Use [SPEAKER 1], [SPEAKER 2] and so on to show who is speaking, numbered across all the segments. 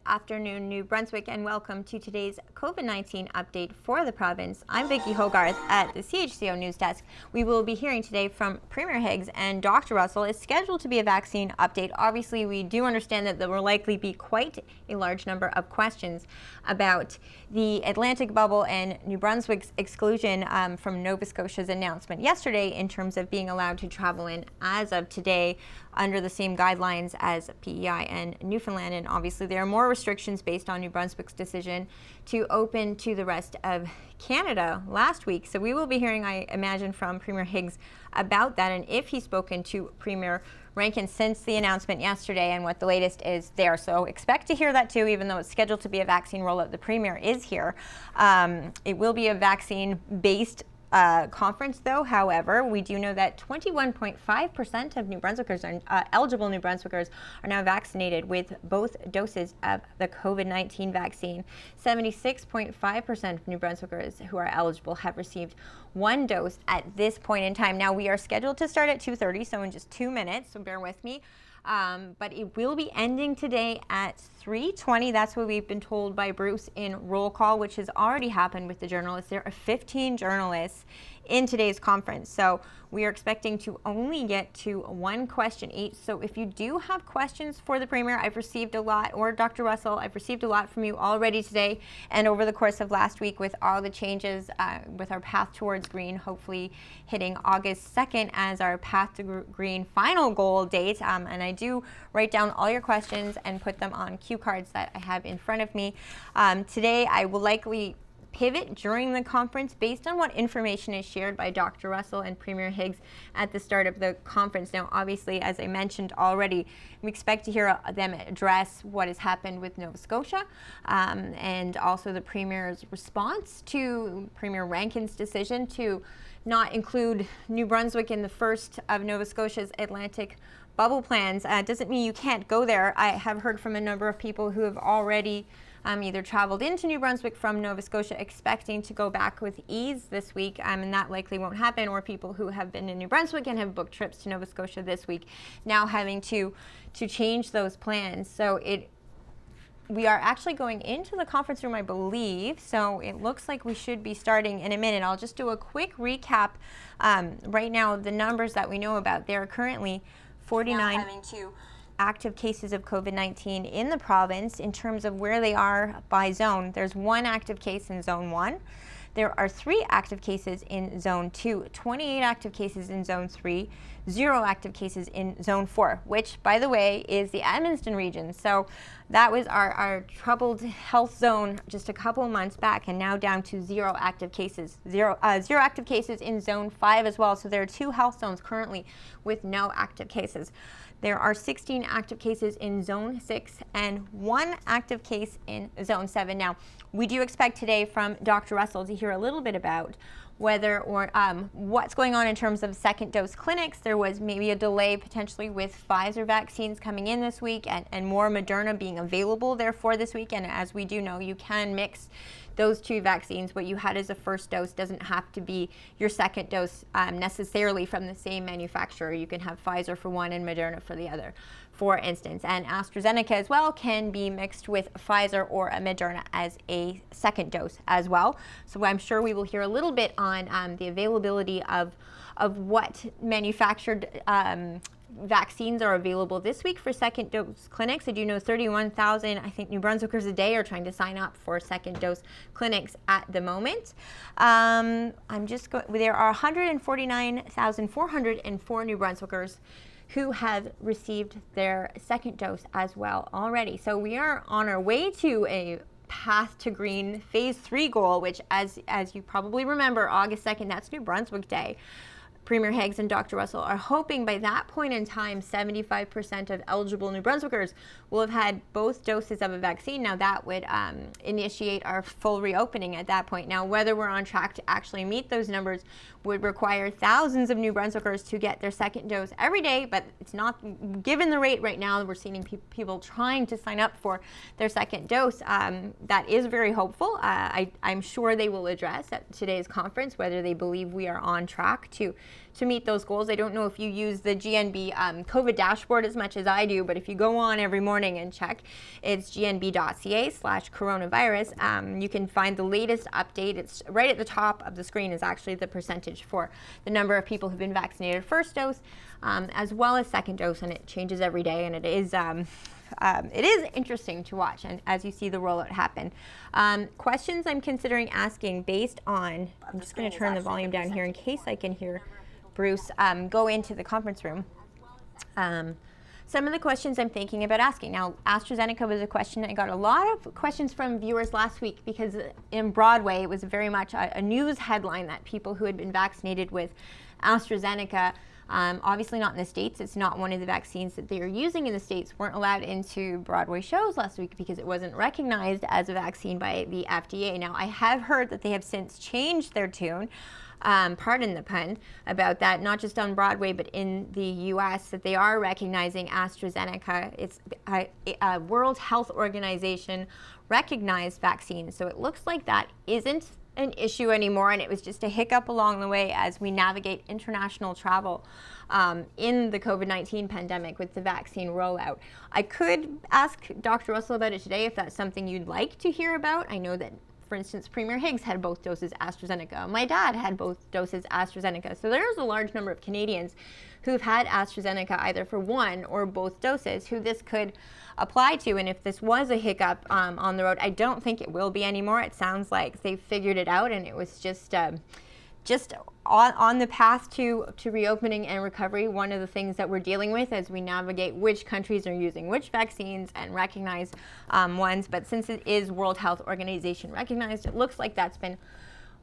[SPEAKER 1] afternoon, New Brunswick, and welcome to today's COVID-19 update for the province. I'm Vicki Hogarth at the CHCO News Desk. We will be hearing today from Premier Higgs and Dr. Russell. It's scheduled to be a vaccine update. Obviously, we do understand that there will likely be quite a large number of questions about the Atlantic bubble and New Brunswick's exclusion from Nova Scotia's announcement yesterday in terms of being allowed to travel in as of today under the same guidelines as PEI and Newfoundland. And obviously there are more restrictions based on New Brunswick's decision to open to the rest of Canada last week. So we will be hearing, I imagine, from Premier Higgs about that and if he's spoken to Premier Rankin since the announcement yesterday and what the latest is there. So expect to hear that too, even though it's scheduled to be a vaccine rollout. The Premier is here. It will be a vaccine-based conference, though. However, we do know that 21.5% of New Brunswickers, eligible New Brunswickers, are now vaccinated with both doses of the COVID-19 vaccine. 76.5% of New Brunswickers who are eligible have received one dose at this point in time. Now, we are scheduled to start at 2:30, so in just 2 minutes, so bear with me. But it will be ending today at 3:20. That's what we've been told by Bruce in roll call, which has already happened with the journalists. There are 15 journalists in today's conference. So we are expecting to only get to one question each. So if you do have questions for the Premier, I've received a lot, or Dr. Russell, I've received a lot from you already today and over the course of last week with all the changes with our path towards green, hopefully hitting August 2nd as our path to green final goal date. And I do write down all your questions and put them on cue cards that I have in front of me. Today I will likely pivot during the conference based on what information is shared by Dr. Russell and Premier Higgs at the start of the conference. Now, obviously, as I mentioned already, we expect to hear them address what has happened with Nova Scotia and also the Premier's response to Premier Rankin's decision to not include New Brunswick in the first of Nova Scotia's Atlantic bubble plans. Doesn't mean you can't go there. I have heard from a number of people who have already either traveled into New Brunswick from Nova Scotia expecting to go back with ease this week, and that likely won't happen, or people who have been in New Brunswick and have booked trips to Nova Scotia this week now having to change those plans. So we are actually going into the conference room, I believe, so it looks like we should be starting in a minute. I'll just do a quick recap. Right now, the numbers that we know about, there are currently 49 active cases of COVID-19 in the province. In terms of where they are by zone, there's one active case in Zone 1. There are 3 active cases in Zone 2, 28 active cases in Zone 3, 0 active cases in Zone 4, which, by the way, is the Edmundston region. So that was our troubled health zone just a couple months back, and now down to 0 active cases. Zero active cases in Zone 5 as well. So there are 2 health zones currently with no active cases. There are 16 active cases in Zone 6 and 1 active case in Zone 7. Now, we do expect today from Dr. Russell to hear a little bit about whether or what's going on in terms of second dose clinics. There was maybe a delay potentially with Pfizer vaccines coming in this week and more Moderna being available therefore this week. And as we do know, you can mix those 2 vaccines. What you had as a first dose doesn't have to be your second dose necessarily from the same manufacturer. You can have Pfizer for one and Moderna for the other, for instance. And AstraZeneca as well can be mixed with Pfizer or a Moderna as a second dose as well. So I'm sure we will hear a little bit on the availability of what manufactured vaccines are available this week for second dose clinics. I do know 31,000, I think, New Brunswickers a day are trying to sign up for second dose clinics at the moment. There are 149,404 New Brunswickers who have received their second dose as well already. So we are on our way to a path to green phase 3 goal, which as you probably remember, August 2nd, that's New Brunswick Day. Premier Higgs and Dr. Russell are hoping by that point in time, 75% of eligible New Brunswickers will have had both doses of a vaccine. Now that would initiate our full reopening at that point. Now, whether we're on track to actually meet those numbers would require thousands of New Brunswickers to get their second dose every day, but it's not, given the rate right now, we're seeing people trying to sign up for their second dose. That is very hopeful. I'm sure they will address at today's conference whether they believe we are on track to to meet those goals. I don't know if you use the GNB COVID dashboard as much as I do, but if you go on every morning and check, it's gnb.ca/coronavirus. You can find the latest update. It's right at the top of the screen is actually the percentage for the number of people who've been vaccinated first dose, as well as second dose, and it changes every day, and it is interesting to watch, and as you see the rollout happen. Questions I'm considering asking based on, I'm just going to turn the volume down here in case I can hear Bruce go into the conference room. Some of the questions I'm thinking about asking. Now, AstraZeneca was a question. I got a lot of questions from viewers last week because in Broadway, it was very much a news headline that people who had been vaccinated with AstraZeneca, obviously not in the States, it's not one of the vaccines that they are using in the States, weren't allowed into Broadway shows last week because it wasn't recognized as a vaccine by the FDA. Now, I have heard that they have since changed their tune, pardon the pun, about that, not just on Broadway, but in the US, that they are recognizing AstraZeneca. It's a World Health Organization recognized vaccine. So it looks like that isn't an issue anymore, and it was just a hiccup along the way as we navigate international travel in the COVID-19 pandemic with the vaccine rollout. I could ask Dr. Russell about it today if that's something you'd like to hear about. I know that, for instance, Premier Higgs had both doses AstraZeneca. My dad had both doses AstraZeneca. So there's a large number of Canadians who've had AstraZeneca either for one or both doses who this could apply to. And if this was a hiccup on the road, I don't think it will be anymore. It sounds like they figured it out, and it was just on the path to reopening and recovery. One of the things that we're dealing with as we navigate which countries are using which vaccines and recognize ones. But since it is World Health Organization recognized, it looks like that's been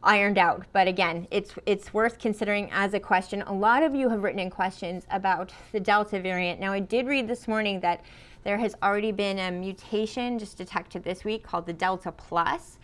[SPEAKER 1] ironed out. But again, it's worth considering as a question. A lot of you have written in questions about the Delta variant. Now, I did read this morning that there has already been a mutation just detected this week called the Delta Plus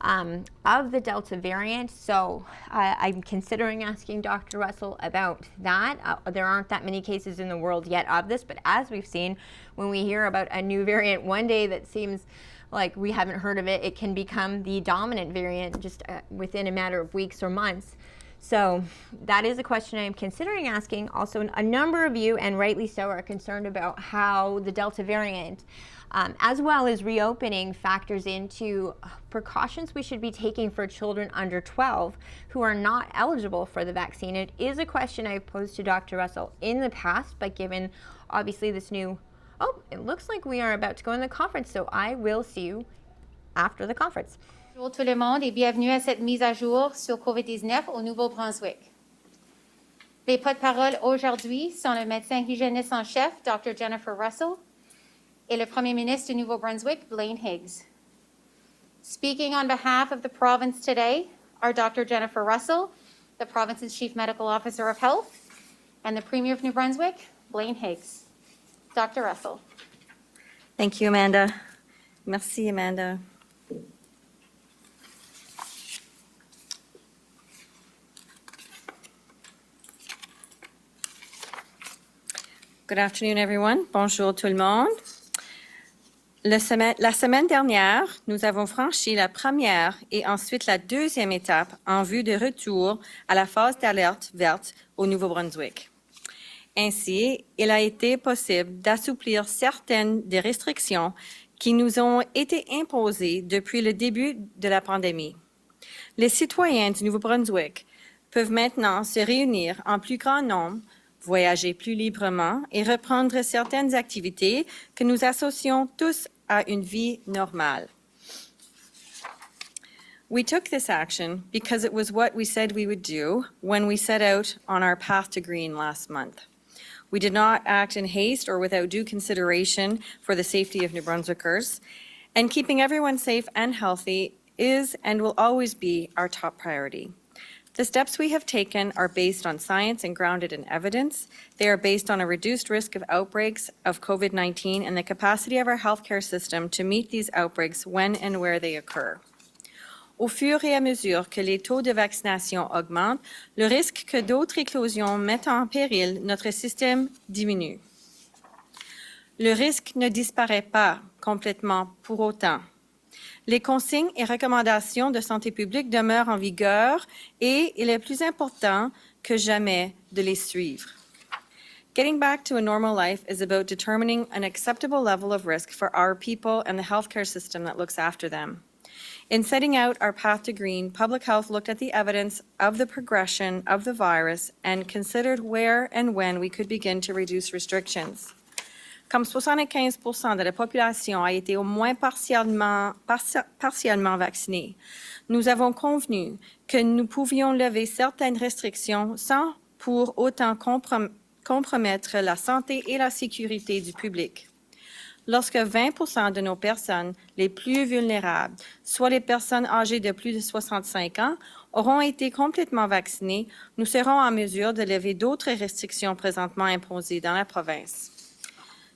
[SPEAKER 1] of the Delta variant. So I'm considering asking Dr. Russell about that. There aren't that many cases in the world yet of this, but as we've seen, when we hear about a new variant one day that seems like we haven't heard of it, it can become the dominant variant just within a matter of weeks or months. So that is a question I'm considering asking. Also, a number of you, and rightly so, are concerned about how the Delta variant, as well as reopening, factors into precautions we should be taking for children under 12 who are not eligible for the vaccine. It is a question I've posed to Dr. Russell in the past, but given obviously this new, it looks like we are about to go in the conference, so I will see you after the conference.
[SPEAKER 2] Bonjour tout le monde et bienvenue à cette mise à jour sur COVID-19 au Nouveau-Brunswick. Les porte-parole aujourd'hui sont le médecin hygiéniste en chef, Dr. Jennifer Russell, et le Premier ministre du Nouveau-Brunswick, Blaine Higgs. Speaking on behalf of the province today are Dr. Jennifer Russell, the province's Chief Medical Officer of Health, and the Premier of New Brunswick, Blaine Higgs. Dr. Russell.
[SPEAKER 3] Thank you, Amanda. Merci, Amanda. Good afternoon, everyone. Bonjour tout le monde. La semaine dernière, nous avons franchi la première et ensuite la deuxième étape en vue de retour à la phase d'alerte verte au Nouveau-Brunswick. Ainsi, il a été possible d'assouplir certaines des restrictions qui nous ont été imposées depuis le début de la pandémie. Les citoyens du Nouveau-Brunswick peuvent maintenant se réunir en plus grand nombre, voyager plus librement et reprendre certaines activités que nous associons tous à une vie normale. We took this action because it was what we said we would do when we set out on our path to green last month. We did not act in haste or without due consideration for the safety of New Brunswickers, and keeping everyone safe and healthy is and will always be our top priority. The steps we have taken are based on science and grounded in evidence. They are based on a reduced risk of outbreaks of COVID-19 and the capacity of our healthcare system to meet these outbreaks when and where they occur. Au fur et à mesure que les taux de vaccination augmentent, le risque que d'autres éclosions mettent en péril notre système diminue. Le risque ne disparaît pas complètement pour autant. Les consignes et recommandations de santé publique demeurent en vigueur et il est plus important que jamais de les suivre. Getting back to a normal life is about determining an acceptable level of risk for our people and the healthcare system that looks after them. In setting out our path to green, public health looked at the evidence of the progression of the virus and considered where and when we could begin to reduce restrictions. Comme 75% de la population a été au moins partiellement vaccinée, nous avons convenu que nous pouvions lever certaines restrictions sans pour autant compromettre la santé et la sécurité du public. Lorsque 20% de nos personnes les plus vulnérables, soit les personnes âgées de plus de 65 ans, auront été complètement vaccinées, nous serons en mesure de lever d'autres restrictions présentement imposées dans la province.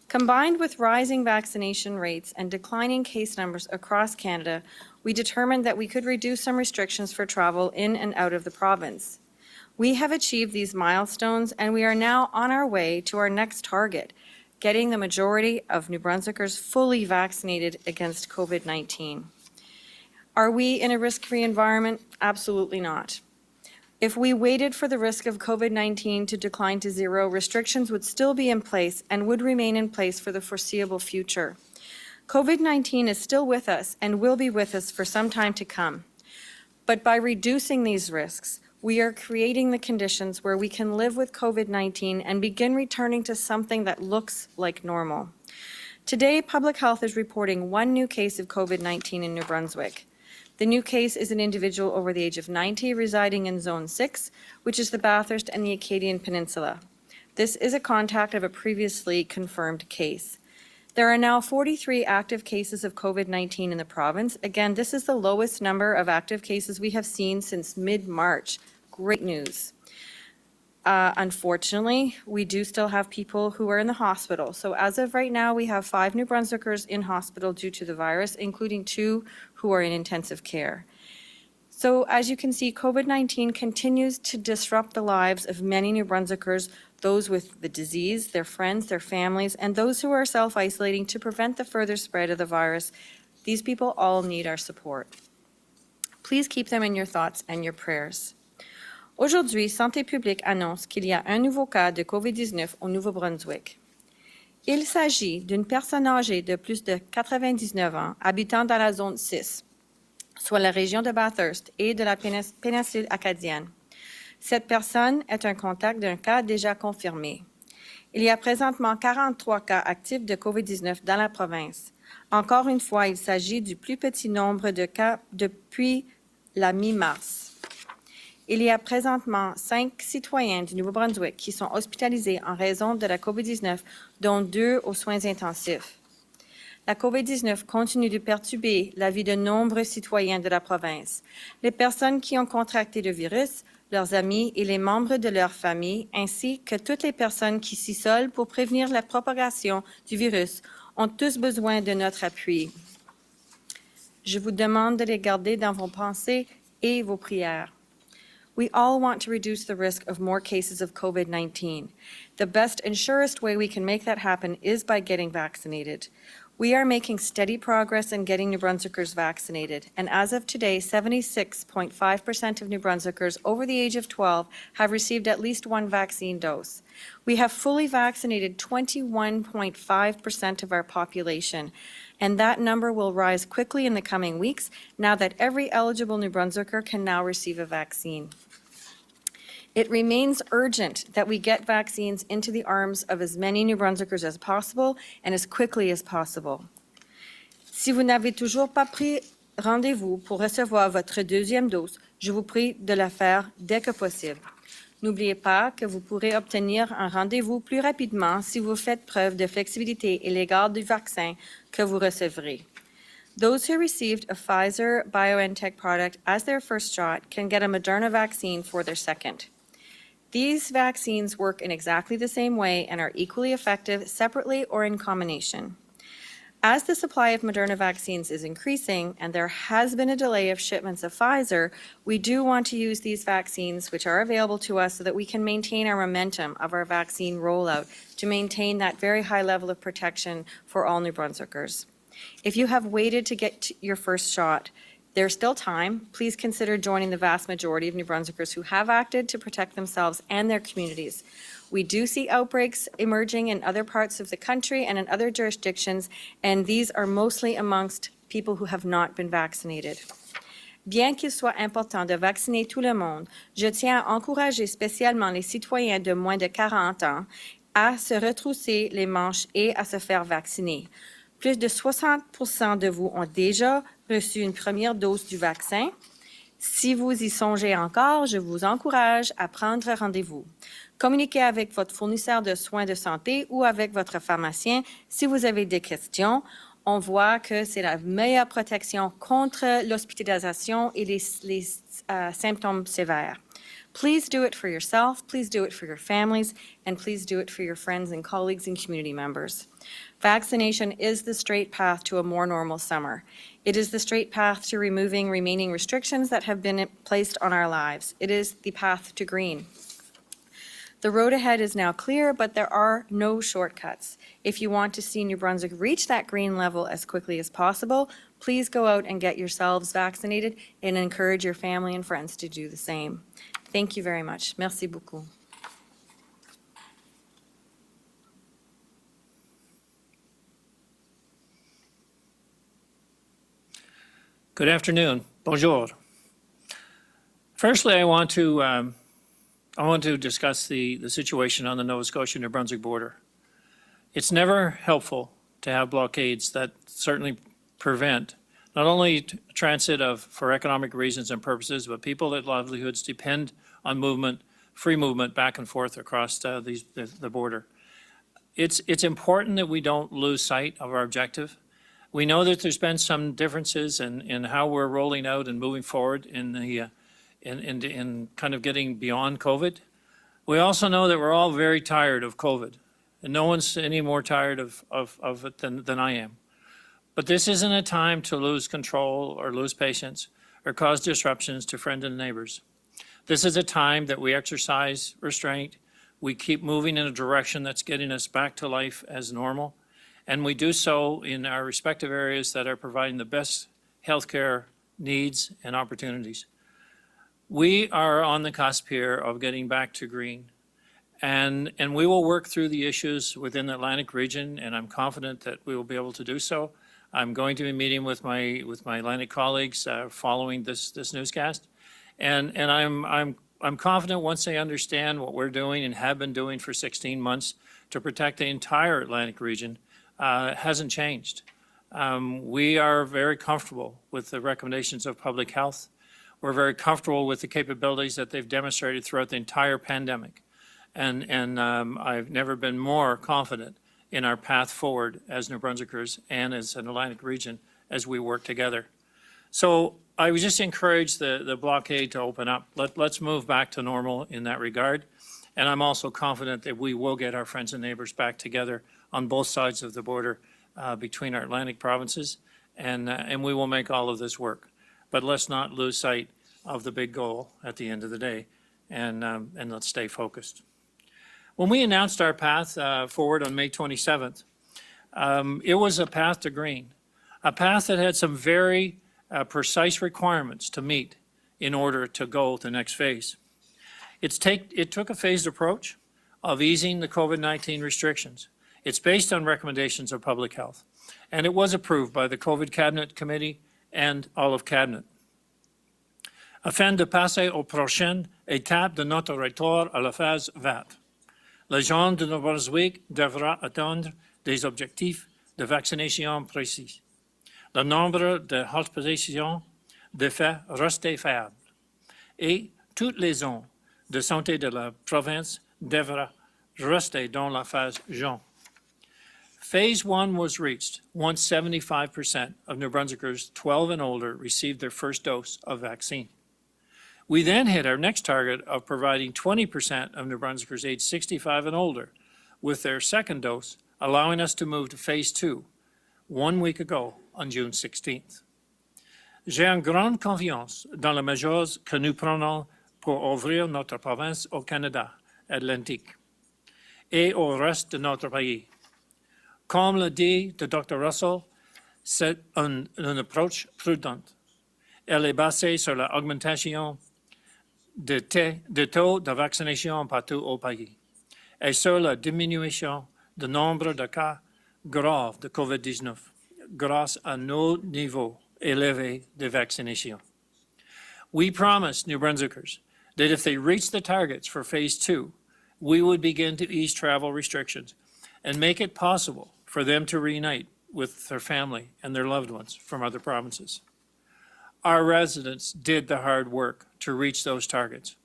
[SPEAKER 3] Combined with rising vaccination rates and declining case numbers across Canada, we determined that we could reduce some restrictions for travel in and out of the province. We have achieved these milestones, and we are now on our way to our next target, getting the majority of New Brunswickers fully vaccinated against COVID-19. Are we in a risk-free environment? Absolutely not. If we waited for the risk of COVID-19 to decline to zero, restrictions would still be in place and would remain in place for the foreseeable future. COVID-19 is still with us and will be with us for some time to come. But by reducing these risks, we are creating the conditions where we can live with COVID-19 and begin returning to something that looks like normal. Today, Public Health is reporting one new case of COVID-19 in New Brunswick. The new case is an individual over the age of 90 residing in Zone 6, which is the Bathurst and the Acadian Peninsula. This is a contact of a previously confirmed case. There are now 43 active cases of COVID-19 in the province. Again, this is the lowest number of active cases we have seen since mid-March. Great news. Unfortunately, we do still have people who are in the hospital. So as of right now, we have 5 New Brunswickers in hospital due to the virus, including 2 who are in intensive care. So as you can see, COVID-19 continues to disrupt the lives of many New Brunswickers, those with the disease, their friends, their families, and those who are self-isolating to prevent the further spread of the virus. These people all need our support. Please keep them in your thoughts and your prayers. Aujourd'hui, Santé publique annonce qu'il y a un nouveau cas de COVID-19 au Nouveau-Brunswick. Il s'agit d'une personne âgée de plus de 99 ans, habitant dans la zone 6, soit la région de Bathurst et de la péninsule acadienne. Cette personne est un contact d'un cas déjà confirmé. Il y a présentement 43 cas actifs de COVID-19 dans la province. Encore une fois, il s'agit du plus petit nombre de cas depuis la mi-mars. Il y a présentement 5 citoyens du Nouveau-Brunswick qui sont hospitalisés en raison de la COVID-19, dont 2 aux soins intensifs. La COVID-19 continue de perturber la vie de nombreux citoyens de la province. Les personnes qui ont contracté le virus, leurs amis et les membres de leur famille, ainsi que toutes les personnes qui s'isolent pour prévenir la propagation du virus, ont tous besoin de notre appui. Je vous demande de les garder dans vos pensées et vos prières. We all want to reduce the risk of more cases of COVID-19. The best and surest way we can make that happen is by getting vaccinated. We are making steady progress in getting New Brunswickers vaccinated, and as of today, 76.5% of New Brunswickers over the age of 12 have received at least one vaccine dose. We have fully vaccinated 21.5% of our population, and that number will rise quickly in the coming weeks now that every eligible New Brunswicker can now receive a vaccine. It remains urgent that we get vaccines into the arms of as many New Brunswickers as possible and as quickly as possible. Si vous n'avez toujours pas pris rendez-vous pour recevoir votre deuxième dose, je vous prie de la faire dès que possible. N'oubliez pas que vous pourrez obtenir un rendez-vous plus rapidement si vous faites preuve de flexibilité à l'égard du vaccin que vous recevrez. Those who received a Pfizer-BioNTech product as their first shot can get a Moderna vaccine for their second. These vaccines work in exactly the same way and are equally effective separately or in combination. As the supply of Moderna vaccines is increasing and there has been a delay of shipments of Pfizer, we do want to use these vaccines which are available to us so that we can maintain our momentum of our vaccine rollout to maintain that very high level of protection for all New Brunswickers. If you have waited to get your first shot, There's still time. Please consider joining the vast majority of New Brunswickers who have acted to protect themselves and their communities. We do see outbreaks emerging in other parts of the country and in other jurisdictions, and these are mostly amongst people who have not been vaccinated. Bien qu'il soit important de vacciner tout le monde, je tiens à encourager spécialement les citoyens de moins de 40 ans à se retrousser les manches et à se faire vacciner. Plus de 60% de vous ont déjà reçu une première dose du vaccin. Si vous y songez encore, je vous encourage à prendre rendez-vous. Communiquez avec votre fournisseur de soins de santé ou avec votre pharmacien si vous avez des questions. On voit que c'est la meilleure protection contre l'hospitalisation et les symptômes sévères. Please do it for yourself, please do it for your families, and please do it for your friends and colleagues and community members. Vaccination is the straight path to a more normal summer. It is the straight path to removing remaining restrictions that have been placed on our lives. It is the path to green. The road ahead is now clear, but there are no shortcuts. If you want to see New Brunswick reach that green level as quickly as possible, please go out and get yourselves vaccinated and encourage your family and friends to do the same. Thank you very much. Merci beaucoup.
[SPEAKER 4] Good afternoon. Bonjour. Firstly, I want to discuss the situation on the Nova Scotia-New Brunswick border. It's never helpful to have blockades that certainly prevent not only transit for economic reasons and purposes, but people that livelihoods depend on movement, free movement back and forth across the border. It's important that we don't lose sight of our objective. We know that there's been some differences in how we're rolling out and moving forward in kind of getting beyond COVID. We also know that we're all very tired of COVID, and no one's any more tired of it than I am. But this isn't a time to lose control or lose patience or cause disruptions to friends and neighbors. This is a time that we exercise restraint. We keep moving in a direction that's getting us back to life as normal, and we do so in our respective areas that are providing the best healthcare needs and opportunities. We are on the cusp here of getting back to green, and we will work through the issues within the Atlantic region, and I'm confident that we will be able to do so. I'm going to be meeting with my Atlantic colleagues following this newscast, and I'm confident once they understand what we're doing and have been doing for 16 months to protect the entire Atlantic region hasn't changed. We are very comfortable with the recommendations of public health. We're very comfortable with the capabilities that they've demonstrated throughout the entire pandemic. And I've never been more confident in our path forward as New Brunswickers and as an Atlantic region as we work together. So I would just encourage the blockade to open up. Let's move back to normal in that regard. And I'm also confident that we will get our friends and neighbors back together on both sides of the border between our Atlantic provinces, and we will make all of this work. But let's not lose sight of the big goal at the end of the day, and let's stay focused. When we announced our path forward on May 27th, it was a path to green, a path that had some very precise requirements to meet in order to go to the next phase. It took a phased approach of easing the COVID-19 restrictions. It's based on recommendations of public health, and it was approved by the COVID Cabinet Committee and all of Cabinet. Afin de passer aux prochaines étapes de notre retour à la phase verte, les gens de New Brunswick devra atteindre des objectifs de vaccination précis. Le nombre de hospitalisations devait rester faible, et toutes les zones de santé de la province devra rester dans la phase jaune. Phase 1 was reached once 75% of New Brunswickers 12 and older received their first dose of vaccine. We then hit our next target of providing 20% of New Brunswickers aged 65 and older with their second dose, allowing us to move to Phase 2 1 week ago on June 16th. J'ai une grande confiance dans les mesures que nous prenons pour ouvrir notre province au Canada Atlantique et au reste de notre pays. Comme le dit le Dr. Russell, c'est une approche prudente. Elle est basée sur l'augmentation de taux de vaccination partout au pays et sur la diminution du nombre de cas graves de COVID-19 grâce à nos niveaux élevés de vaccination. We promised New Brunswickers that if they reached the targets for Phase 2, we would begin to ease travel restrictions and make it possible for them to reunite with their family and their loved ones from other provinces. Our residents did the hard work to reach those targets,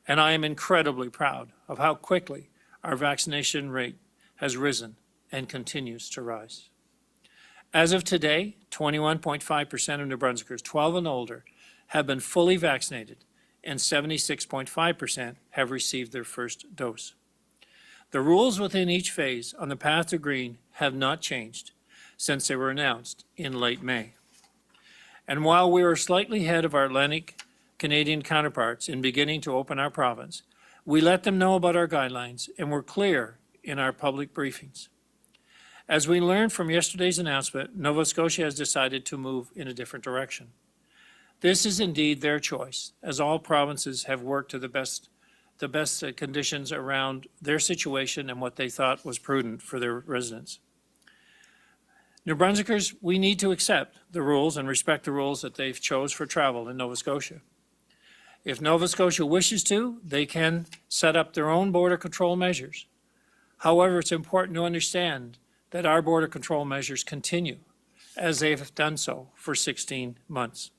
[SPEAKER 4] and I am incredibly proud of how quickly our vaccination rate has risen and continues to rise. As of today, 21.5% of New Brunswickers 12 and older have been fully vaccinated, and 76.5% have received their first dose. The rules within each phase on the path to green have not changed since they were announced in late May. And while we were slightly ahead of our Atlantic Canadian counterparts in beginning to open our province, we let them know about our guidelines and were clear in our public briefings. As we learned from yesterday's announcement, Nova Scotia has decided to move in a different direction. This is indeed their choice, as all provinces have worked to the best conditions around their situation and what they thought was prudent for their residents. New Brunswickers, we need to accept the rules and respect the rules that they've chose for travel in Nova Scotia. If Nova Scotia wishes to, they can set up their own border control measures. However, it's important to understand that our border control measures continue, as they have done so for 16 months.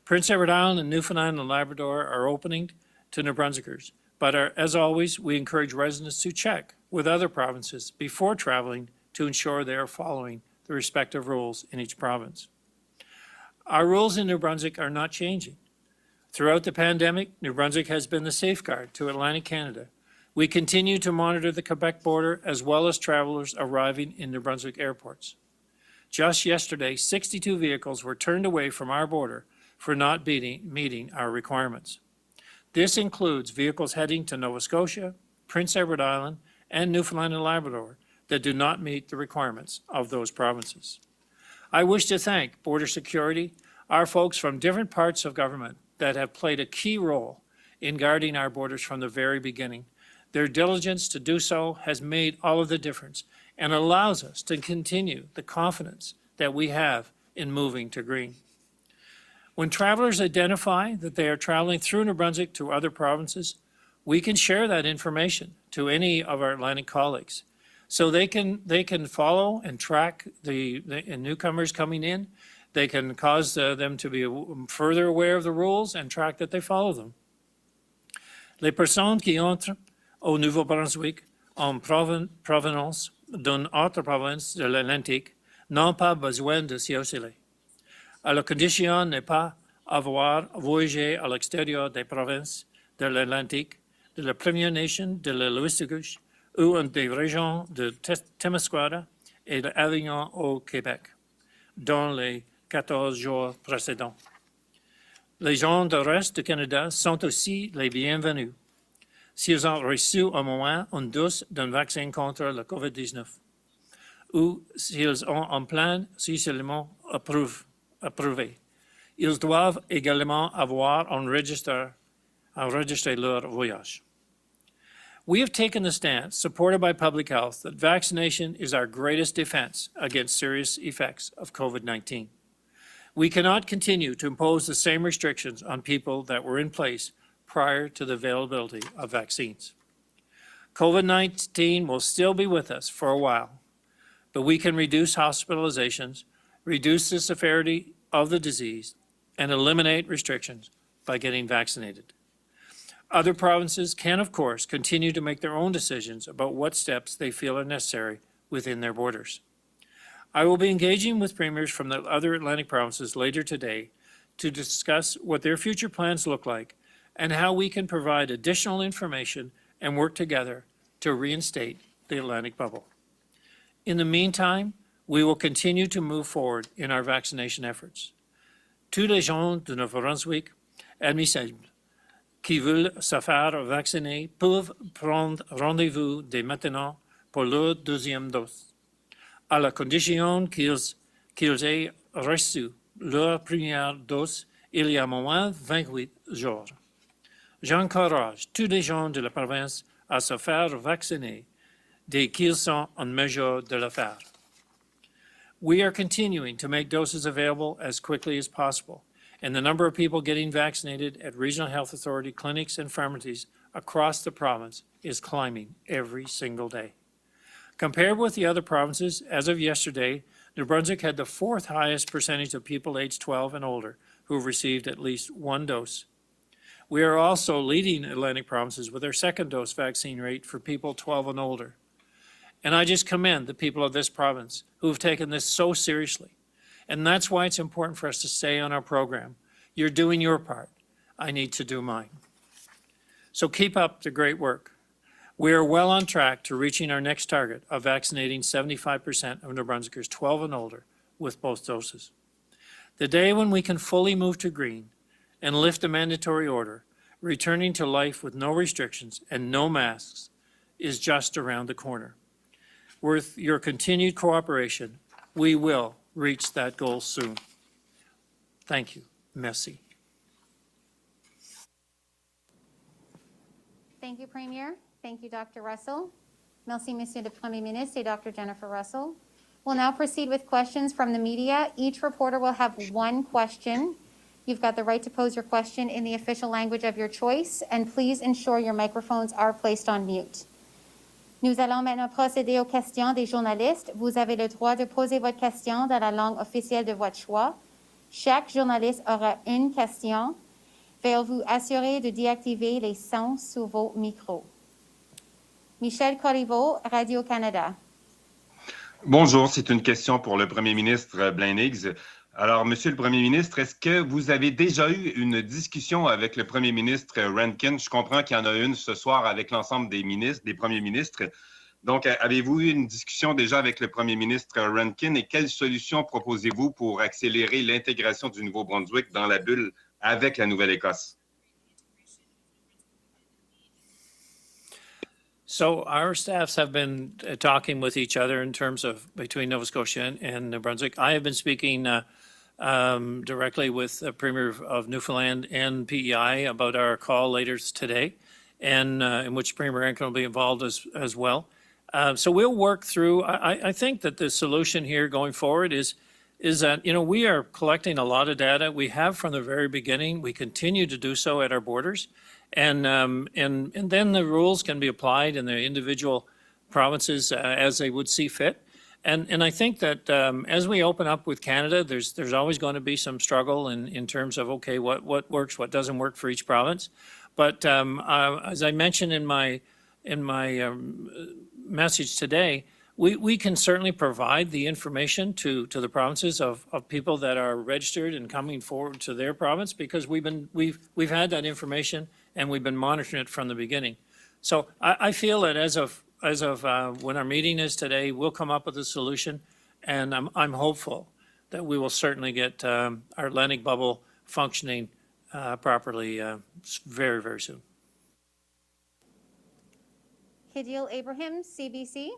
[SPEAKER 4] Prince Edward Island and Newfoundland and Labrador are opening to New Brunswickers, but as always, we encourage residents to check with other provinces before traveling to ensure they are following the respective rules in each province. Our rules in New Brunswick are not changing. Throughout the pandemic, New Brunswick has been the safeguard to Atlantic Canada. We continue to monitor the Quebec border as well as travelers arriving in New Brunswick airports. Just yesterday, 62 vehicles were turned away from our border for not meeting our requirements. This includes vehicles heading to Nova Scotia, Prince Edward Island, and Newfoundland and Labrador that do not meet the requirements of those provinces. I wish to thank Border Security, our folks from different parts of government that have played a key role in guarding our borders from the very beginning. Their diligence to do so has made all of the difference and allows us to continue the confidence that we have in moving to green. When travelers identify that they are traveling through New Brunswick to other provinces, we can share that information to any of our Atlantic colleagues. So they can follow and track the newcomers coming in. They can cause them to be further aware of the rules and track that they follow them. Les personnes qui entrent au Nouveau-Brunswick en provenance d'une autre province de l'Atlantique n'ont pas besoin de s'y isoler. À la condition n'est pas avoir voyagé à l'extérieur des provinces de l'Atlantique, de la Première Nation, de la Louis-Gauche, ou des régions de Témiscamingue et d'Avignon au Québec, dans les 14 jours précédents. Les gens du reste du Canada sont aussi les bienvenus s'ils ont reçu au moins une dose d'un vaccin contre le COVID-19 ou s'ils ont un plan d'isolement approuvé. Ils doivent également avoir enregistré leur voyage. We have taken the stance, supported by public health, that vaccination is our greatest defense against serious effects of COVID-19. We cannot continue to impose the same restrictions on people that were in place prior to the availability of vaccines. COVID-19 will still be with us for a while, but we can reduce hospitalizations, reduce the severity of the disease, and eliminate restrictions by getting vaccinated. Other provinces can, of course, continue to make their own decisions about what steps they feel are necessary within their borders. I will be engaging with premiers from the other Atlantic provinces later today to discuss what their future plans look like and how we can provide additional information and work together to reinstate the Atlantic bubble. In the meantime, we will continue to move forward in our vaccination efforts. Tous les gens de Nouveau-Brunswick admissibles qui veulent se faire vacciner peuvent prendre rendez-vous dès maintenant pour leur deuxième dose, à la condition qu'ils aient reçu leur première dose il y a moins de 28 jours. J'encourage tous les gens de la province à se faire vacciner dès qu'ils sont en mesure de le faire. We are continuing to make doses available as quickly as possible, and the number of people getting vaccinated at regional health authority clinics and pharmacies across the province is climbing every single day. Compared with the other provinces, as of yesterday, New Brunswick had the fourth highest percentage of people aged 12 and older who have received at least one dose. We are also leading Atlantic provinces with our second dose vaccine rate for people 12 and older. And I just commend the people of this province who have taken this so seriously. And that's why it's important for us to stay on our program. You're doing your part. I need to do mine. So keep up the great work. We are well on track to reaching our next target of vaccinating 75% of New Brunswickers 12 and older with both doses. The day when we can fully move to green and lift the mandatory order, returning to life with no restrictions and no masks, is just around the corner. With your continued cooperation, we will reach that goal soon. Thank you. Merci.
[SPEAKER 2] Thank you, Premier. Thank you, Dr. Russell. Merci, Monsieur le Premier Ministre et Dr. Jennifer Russell. We'll now proceed with questions from the media. Each reporter will have one question. You've got the right to pose your question in the official language of your choice, and please ensure your microphones are placed on mute. Nous allons maintenant procéder aux questions des journalistes. Vous avez le droit de poser votre question dans la langue officielle de votre choix. Chaque journaliste aura une question. Veuillez vous assurer de désactiver les sons sur vos micros. Michel Corriveau, Radio-Canada.
[SPEAKER 5] Bonjour, c'est une question pour le Premier ministre Blaine Higgs. Alors, Monsieur le Premier ministre, est-ce que vous avez déjà eu une discussion avec le Premier ministre Rankin? Je comprends qu'il y en a une ce soir avec l'ensemble des ministres, des premiers ministres. Donc, avez-vous eu une discussion déjà avec le Premier ministre Rankin et quelles solutions proposez-vous pour accélérer l'intégration du Nouveau-Brunswick dans la bulle avec la Nouvelle-Écosse?
[SPEAKER 4] So our staffs have been talking with each other in terms of between Nova Scotia and New Brunswick. I have been speaking directly with the Premier of Newfoundland and PEI about our call later today, and in which Premier Rankin will be involved as well. So we'll work through. I think that the solution here going forward is that, you know, we are collecting a lot of data. We have from the very beginning. We continue to do so at our borders. And then the rules can be applied in the individual provinces as they would see fit. And I think that as we open up with Canada, there's always going to be some struggle in terms of, okay, what works, what doesn't work for each province. But as I mentioned in my message today, we can certainly provide the information to the provinces of people that are registered and coming forward to their province, because we've had that information and we've been monitoring it from the beginning. So I feel that as of when our meeting is today, we'll come up with a solution, and I'm hopeful that we will certainly get our Atlantic bubble functioning properly very, very soon.
[SPEAKER 2] Hidil Abraham, CBC.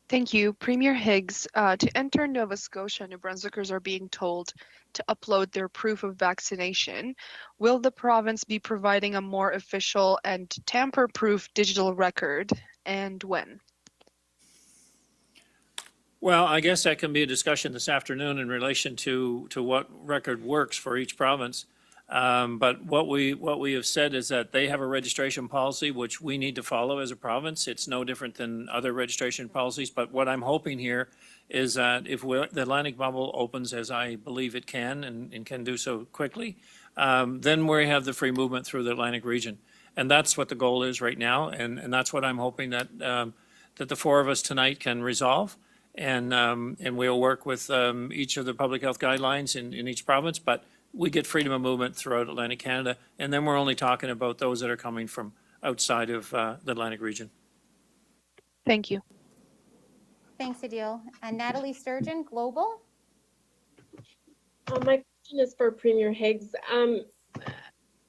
[SPEAKER 6] Thank you. Premier Higgs, to enter Nova Scotia, New Brunswickers are being told to upload their proof of vaccination. Will the province be providing a more official and tamper-proof digital record, and when?
[SPEAKER 4] Well, I guess that can be a discussion this afternoon in relation to what record works for each province. But what we have said is that they have a registration policy which we need to follow as a province. It's no different than other registration policies. But what I'm hoping here is that if the Atlantic bubble opens, as I believe it can and can do so quickly, then we have the free movement through the Atlantic region. And that's what the goal is right now. And that's what I'm hoping that that the four of us tonight can resolve. And we'll work with each of the public health guidelines in each province. But we get freedom of movement throughout Atlantic Canada, and then we're only talking about those that are coming from outside of the Atlantic region.
[SPEAKER 6] Thank you.
[SPEAKER 2] Thanks, Adil. And Natalie Sturgeon, Global.
[SPEAKER 7] My question is for Premier Higgs.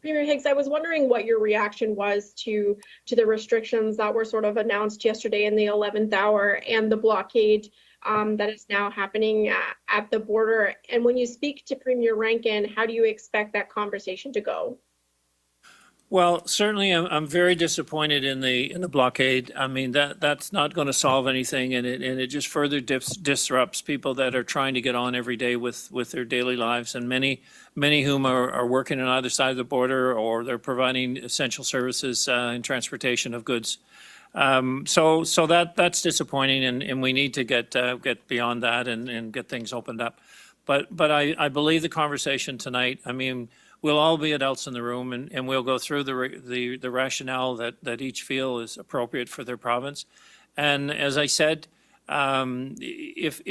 [SPEAKER 7] Premier Higgs, I was wondering what your reaction was to the restrictions that were sort of announced yesterday in the 11th hour and the blockade that is now happening at the border. And when you speak to Premier Rankin, how do you expect that conversation to go?
[SPEAKER 4] Well, certainly, I'm very disappointed in the blockade. I mean, that's not going to solve anything, and it just further disrupts people that are trying to get on every day with their daily lives, and many whom are working on either side of the border, or they're providing essential services in transportation of goods. So that's disappointing, and we need to get beyond that and get things opened up. But I believe the conversation tonight, I mean, we'll all be adults in the room, and we'll go through the rationale that each feel is appropriate for their province. And as I said, if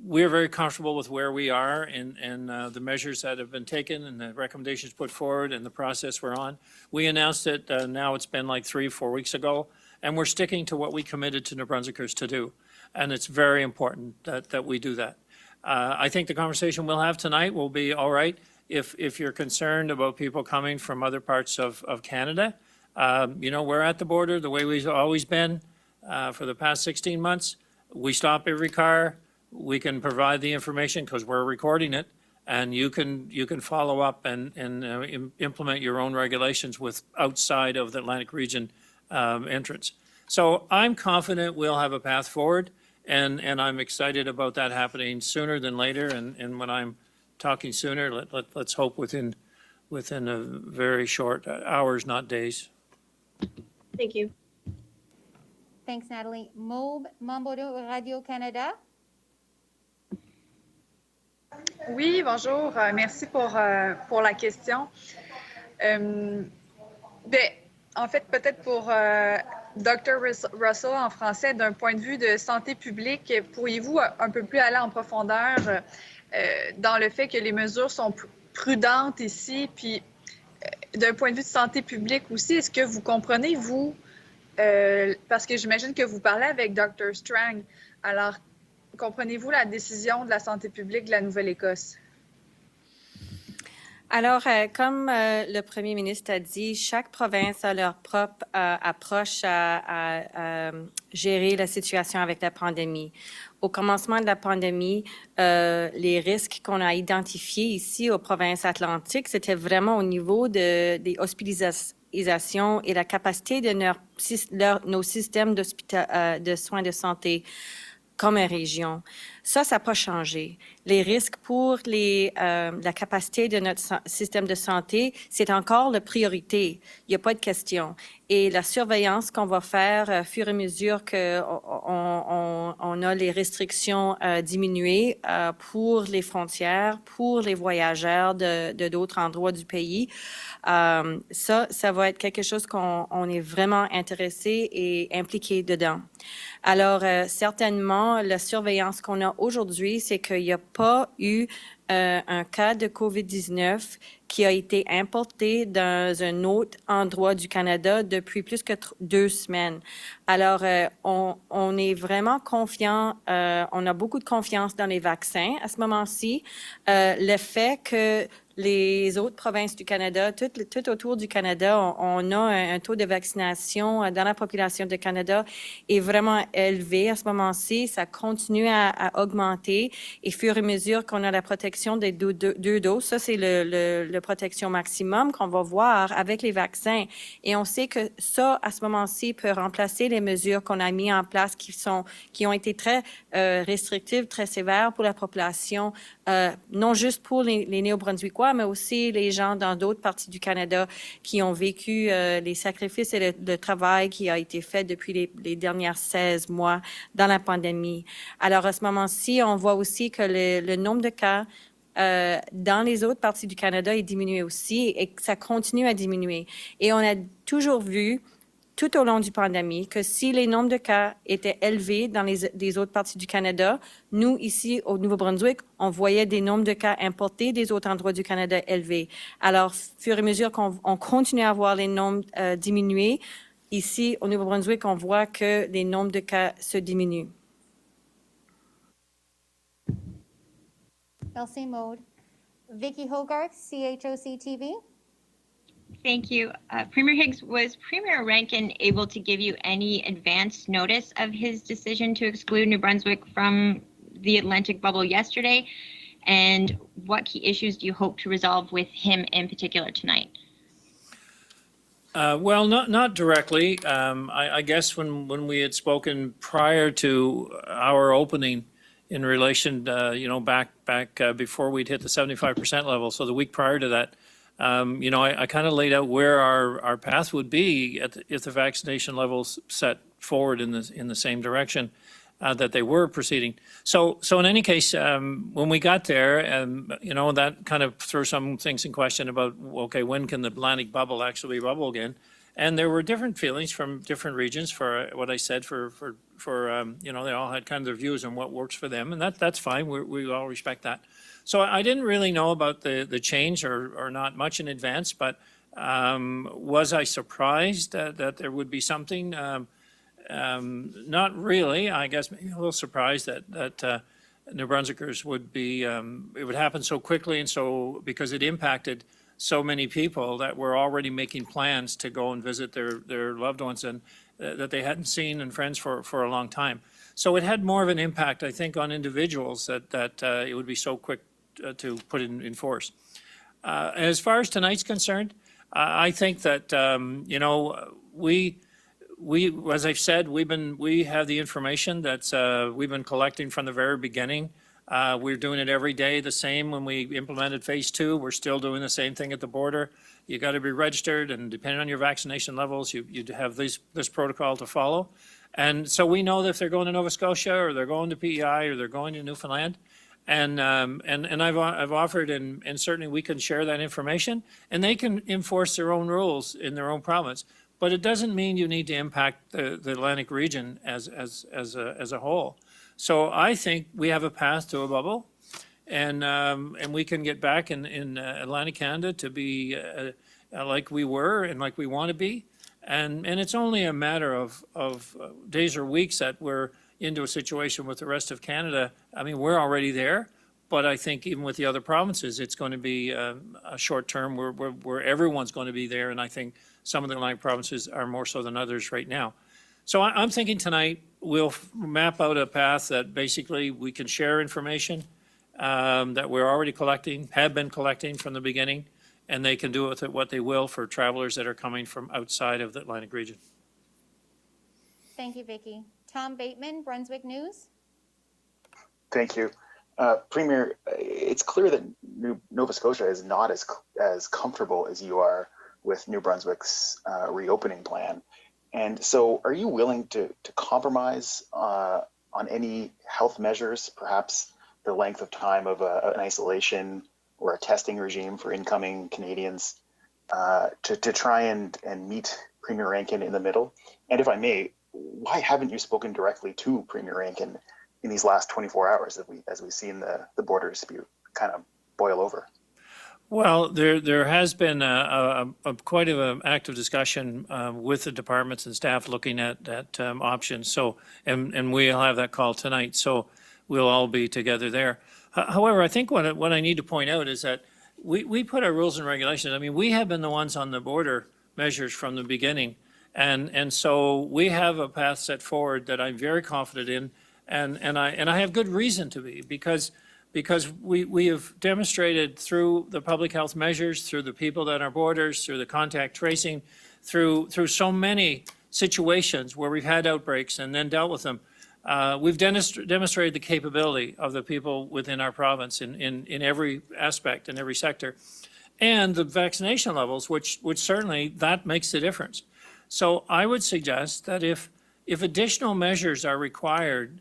[SPEAKER 4] we're very comfortable with where we are and the measures that have been taken and the recommendations put forward and the process we're on. We announced it, now it's been like 3-4 weeks ago, and we're sticking to what we committed to New Brunswickers to do. And it's very important that we do that. I think the conversation we'll have tonight will be all right. If you're concerned about people coming from other parts of Canada, we're at the border the way we've always been for the past 16 months. We stop every car. We can provide the information because we're recording it, and you can follow up and implement your own regulations with outside of the Atlantic region entrance. So I'm confident we'll have a path forward, and I'm excited about that happening sooner than later. And when I'm talking sooner, let's hope within a very short hours, not days.
[SPEAKER 7] Thank you.
[SPEAKER 2] Thanks, Natalie. Maube Mambodo, Radio-Canada.
[SPEAKER 8] Oui, bonjour. Merci pour la question. En fait, peut-être pour Dr. Russell en français, d'un point de vue de santé publique, pourriez-vous un peu plus aller en profondeur dans le fait que les mesures sont prudentes ici, puis d'un point de vue de santé publique aussi, est-ce que vous comprenez, vous, parce que j'imagine que vous parlez avec Dr. Strang, alors comprenez-vous la décision de la santé publique de la Nouvelle-Écosse?
[SPEAKER 3] Alors, comme le premier ministre a dit, chaque province a leur propre approche à gérer la situation avec la pandémie. Au commencement de la pandémie, les risques qu'on a identifiés ici aux provinces atlantiques, c'était vraiment au niveau des hospitalisations et la capacité de nos systèmes de soins de santé comme région. Ça n'a pas changé. Les risques pour la capacité de notre système de santé, c'est encore la priorité. Il n'y a pas de question. Et la surveillance qu'on va faire au fur et à mesure qu'on a les restrictions diminuées pour les frontières, pour les voyageurs de d'autres endroits du pays, ça va être quelque chose qu'on est vraiment intéressé et impliqué dedans. Alors, certainement, la surveillance qu'on a aujourd'hui, c'est qu'il n'y a pas eu un cas de COVID-19 qui a été importé dans un autre endroit du Canada depuis plus que 2 semaines. Alors, on est vraiment confiant, on a beaucoup de confiance dans les vaccins à ce moment-ci. Le fait que les autres provinces du Canada, tout autour du Canada, on a un taux de vaccination dans la population du Canada est vraiment élevé à ce moment-ci. Ça continue à augmenter et au fur et à mesure qu'on a la protection des deux doses, ça c'est le protection maximum qu'on va voir avec les vaccins. Et on sait que ça, à ce moment-ci, peut remplacer les mesures qu'on a mises en place qui ont été très restrictives, très sévères pour la population, non juste pour les Néo-Brunswickois, mais aussi les gens dans d'autres parties du Canada qui ont vécu les sacrifices et le travail qui a été fait depuis les dernières 16 mois dans la pandémie. Alors, à ce moment-ci, on voit aussi que le nombre de cas dans les autres parties du Canada est diminué aussi et que ça continue à diminuer. Et on a toujours vu tout au long du pandémie que si les nombres de cas étaient élevés dans les autres parties du Canada, nous, ici, au Nouveau-Brunswick, on voyait des nombres de cas importés des autres endroits du Canada élevés. Alors, au fur et à mesure qu'on continue à voir les nombres diminuer, ici, au Nouveau-Brunswick, on voit que les nombres de cas se diminuent.
[SPEAKER 2] Merci, Maude. Vicky Hogarth, CHCO-TV.
[SPEAKER 1] Thank you. Premier Higgs, was Premier Rankin able to give you any advance notice of his decision to exclude New Brunswick from the Atlantic bubble yesterday? And what key issues do you hope to resolve with him in particular tonight?
[SPEAKER 4] Well, not directly. I guess when we had spoken prior to our opening in relation, back before we'd hit the 75% level, so the week prior to that, I kind of laid out where our path would be if the vaccination levels set forward in the same direction that they were proceeding. So in any case, when we got there, that kind of threw some things in question about, okay, when can the Atlantic bubble actually bubble again? And there were different feelings from different regions for what I said they all had kind of their views on what works for them, and that's fine. We all respect that. So I didn't really know about the change or not much in advance, but was I surprised that there would be something? Not really. I guess maybe a little surprised that New Brunswickers would be, it would happen so quickly and so, because it impacted so many people that were already making plans to go and visit their loved ones and that they hadn't seen and friends for a long time. So it had more of an impact, I think, on individuals that it would be so quick to put in force. As far as tonight's concerned, I think that, we, as I've said, we have the information that we've been collecting from the very beginning. We're doing it every day the same. When we implemented phase 2, we're still doing the same thing at the border. You got to be registered, and depending on your vaccination levels, you have this protocol to follow. And so we know that if they're going to Nova Scotia or they're going to PEI or they're going to Newfoundland, and I've offered, and certainly we can share that information, and they can enforce their own rules in their own province. But it doesn't mean you need to impact the Atlantic region as a whole. So I think we have a path to a bubble, and we can get back in Atlantic Canada to be like we were and like we want to be. And it's only a matter of days or weeks that we're into a situation with the rest of Canada. I mean, we're already there, but I think even with the other provinces, it's going to be a short term where everyone's going to be there. And I think some of the Atlantic provinces are more so than others right now. So I'm thinking tonight we'll map out a path that basically we can share information that we're already collecting, have been collecting from the beginning, and they can do with it what they will for travelers that are coming from outside of the Atlantic region.
[SPEAKER 2] Thank you, Vicki. Tom Bateman, Brunswick News.
[SPEAKER 9] Thank you. Premier, it's clear that Nova Scotia is not as comfortable as you are with New Brunswick's reopening plan. And so are you willing to compromise on any health measures, perhaps the length of time of an isolation or a testing regime for incoming Canadians to try and meet Premier Rankin in the middle? And if I may, why haven't you spoken directly to Premier Rankin in these last 24 hours as we've seen the border dispute kind of boil over?
[SPEAKER 4] Well, there has been quite an active discussion with the departments and staff looking at options. So, and we'll have that call tonight. So we'll all be together there. However, I think what I need to point out is that we put our rules and regulations. I mean, we have been the ones on the border measures from the beginning. And so we have a path set forward that I'm very confident in. And I have good reason to be, because we have demonstrated through the public health measures, through the people at our borders, through the contact tracing, through so many situations where we've had outbreaks and then dealt with them. We've demonstrated the capability of the people within our province in every aspect, in every sector, and the vaccination levels, which certainly that makes the difference. So I would suggest that if additional measures are required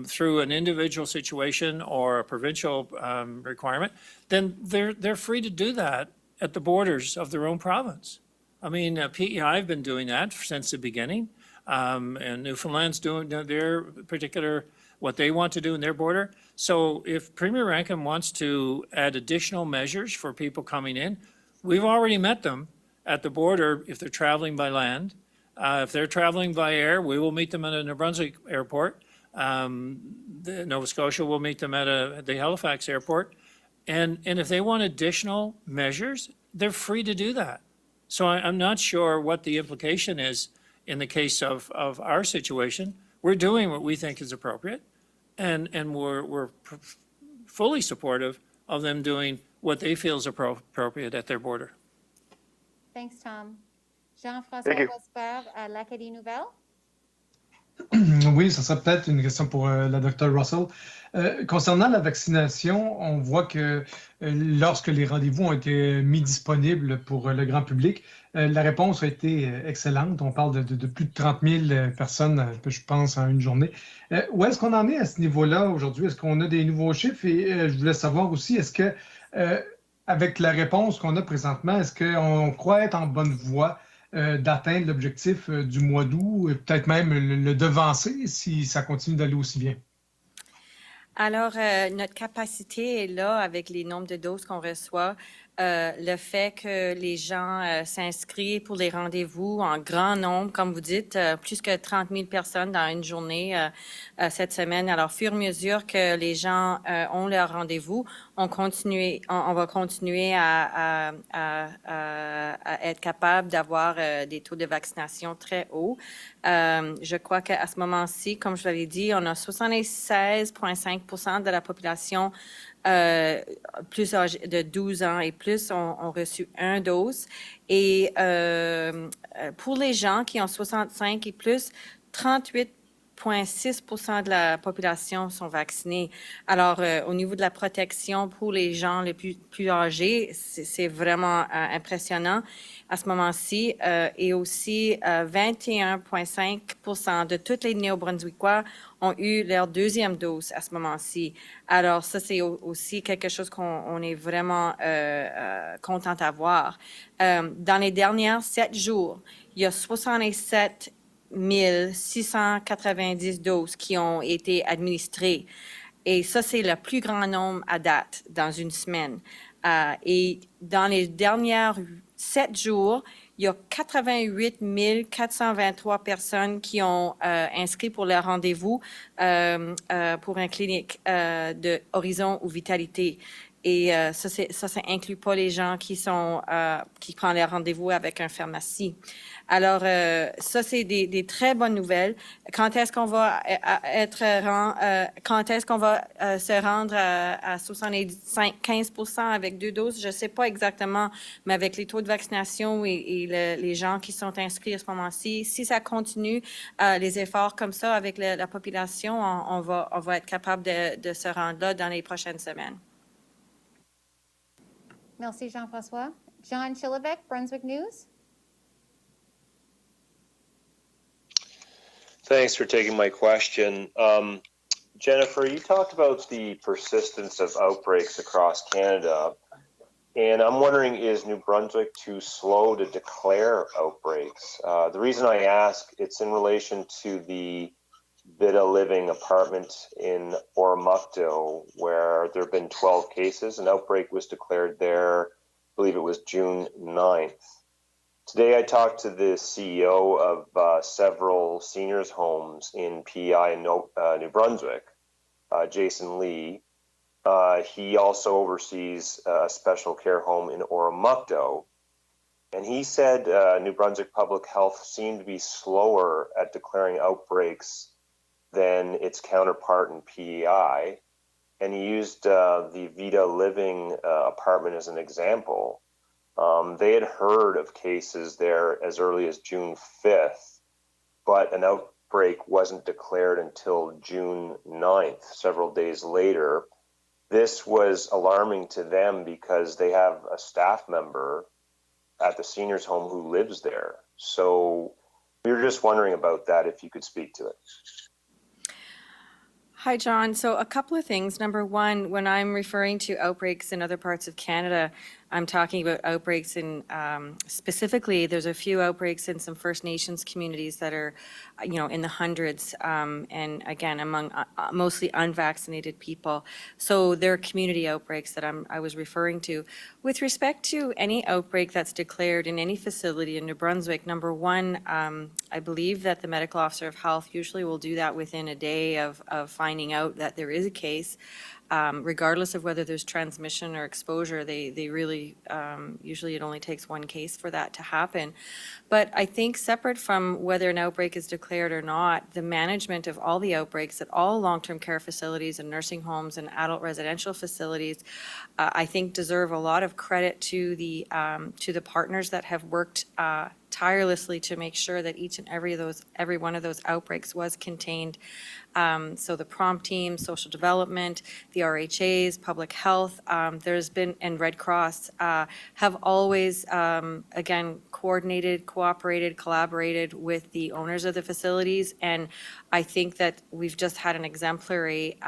[SPEAKER 4] through an individual situation or a provincial requirement, then they're free to do that at the borders of their own province. I mean, PEI have been doing that since the beginning, and Newfoundland's doing their particular, what they want to do in their border. So if Premier Rankin wants to add additional measures for people coming in, we've already met them at the border if they're traveling by land. If they're traveling by air, we will meet them at a New Brunswick airport. The Nova Scotia will meet them at the Halifax airport. And if they want additional measures, they're free to do that. So I'm not sure what the implication is in the case of our situation. We're doing what we think is appropriate, and we're fully supportive of them doing what they feel is appropriate at their border.
[SPEAKER 2] Thanks, Tom.
[SPEAKER 9] Thank
[SPEAKER 2] Jean-François
[SPEAKER 9] you.
[SPEAKER 2] Rosper à l'Acadie Nouvelle.
[SPEAKER 10] Oui, ça serait peut-être une question pour la Dr. Russell. Concernant la vaccination, on voit que lorsque les rendez-vous ont été mis disponibles pour le grand public, la réponse a été excellente. On parle de plus de 30 000 personnes, je pense, en une journée. Où est-ce qu'on en est à ce niveau-là aujourd'hui? Est-ce qu'on a des nouveaux chiffres? Et je voulais savoir aussi, est-ce que, avec la réponse qu'on a présentement, est-ce qu'on croit être en bonne voie d'atteindre l'objectif du mois d'août, et peut-être même le devancer si ça continue d'aller aussi bien?
[SPEAKER 3] Alors, notre capacité est là avec les nombres de doses qu'on reçoit. Le fait que les gens s'inscrivent pour les rendez-vous en grand nombre, comme vous dites, plus que 30 000 personnes dans une journée cette semaine. Alors, fur et à mesure que les gens ont leur rendez-vous, on va continuer à être capable d'avoir des taux de vaccination très hauts. Je crois qu'à ce moment-ci, comme je l'avais dit, on a 76,5% de la population plus âgés de 12 ans et plus ont reçu une dose. Et pour les gens qui ont 65 et plus, 38,6% de la population sont vaccinés. Alors, au niveau de la protection pour les gens les plus âgés, c'est vraiment impressionnant à ce moment-ci. Et aussi, 21,5% de tous les Néo-Brunswickois ont eu leur deuxième dose à ce moment-ci. Alors, ça, c'est aussi quelque chose qu'on est vraiment content d'avoir. Dans les derniers 7 jours, il y a 67 690 doses qui ont été administrées. Et ça, c'est le plus grand nombre à date dans une semaine. Et dans les derniers 7 jours, il y a 88 423 personnes qui ont inscrit pour leur rendez-vous pour une clinique de Horizon ou Vitalité. Et ça inclut pas les gens qui prennent leur rendez-vous avec un pharmacie. Alors, ça, c'est des très bonnes nouvelles. Quand est-ce qu'on va se rendre à 75% avec 2 doses? Je ne sais pas exactement, mais avec les taux de vaccination et les gens qui sont inscrits à ce moment-ci, si ça continue, les efforts comme ça avec la population, on va être capable de se rendre là dans les prochaines semaines.
[SPEAKER 2] Merci, Jean-François. John Chilivek, Brunswick News.
[SPEAKER 11] Thanks for taking my question. Jennifer, you talked about the persistence of outbreaks across Canada, and I'm wondering, is New Brunswick too slow to declare outbreaks? The reason I ask, it's in relation to the Vita Living apartment in Oromocto, where there have been 12 cases. An outbreak was declared there, I believe it was June 9th. Today I talked to the CEO of several seniors' homes in PEI in New Brunswick, Jason Lee. He also oversees a special care home in Oromocto. And he said New Brunswick Public Health seemed to be slower at declaring outbreaks than its counterpart in PEI. And he used the Vita Living apartment as an example. They had heard of cases there as early as June 5th, but an outbreak wasn't declared until June 9th, several days later. This was alarming to them because they have a staff member at the seniors home who lives there. So we were just wondering about that, if you could speak to it.
[SPEAKER 3] Hi, John. So a couple of things. Number one, when I'm referring to outbreaks in other parts of Canada, I'm talking about outbreaks in, specifically, there's a few outbreaks in some First Nations communities that are, in the hundreds, and again, among mostly unvaccinated people. So they're community outbreaks that I was referring to. With respect to any outbreak that's declared in any facility in New Brunswick, number one, I believe that the medical officer of health usually will do that within a day of finding out that there is a case. regardless of whether there's transmission or exposure, they really, usually it only takes one case for that to happen. But I think separate from whether an outbreak is declared or not, the management of all the outbreaks at all long-term care facilities and nursing homes and adult residential facilities, I think deserve a lot of credit to the partners that have worked tirelessly to make sure that each and every one of those outbreaks was contained. So the prompt team, social development, the RHAs, public health, there's been, and Red Cross have always, again, coordinated, cooperated, collaborated with the owners of the facilities. And I think that we've just had an exemplary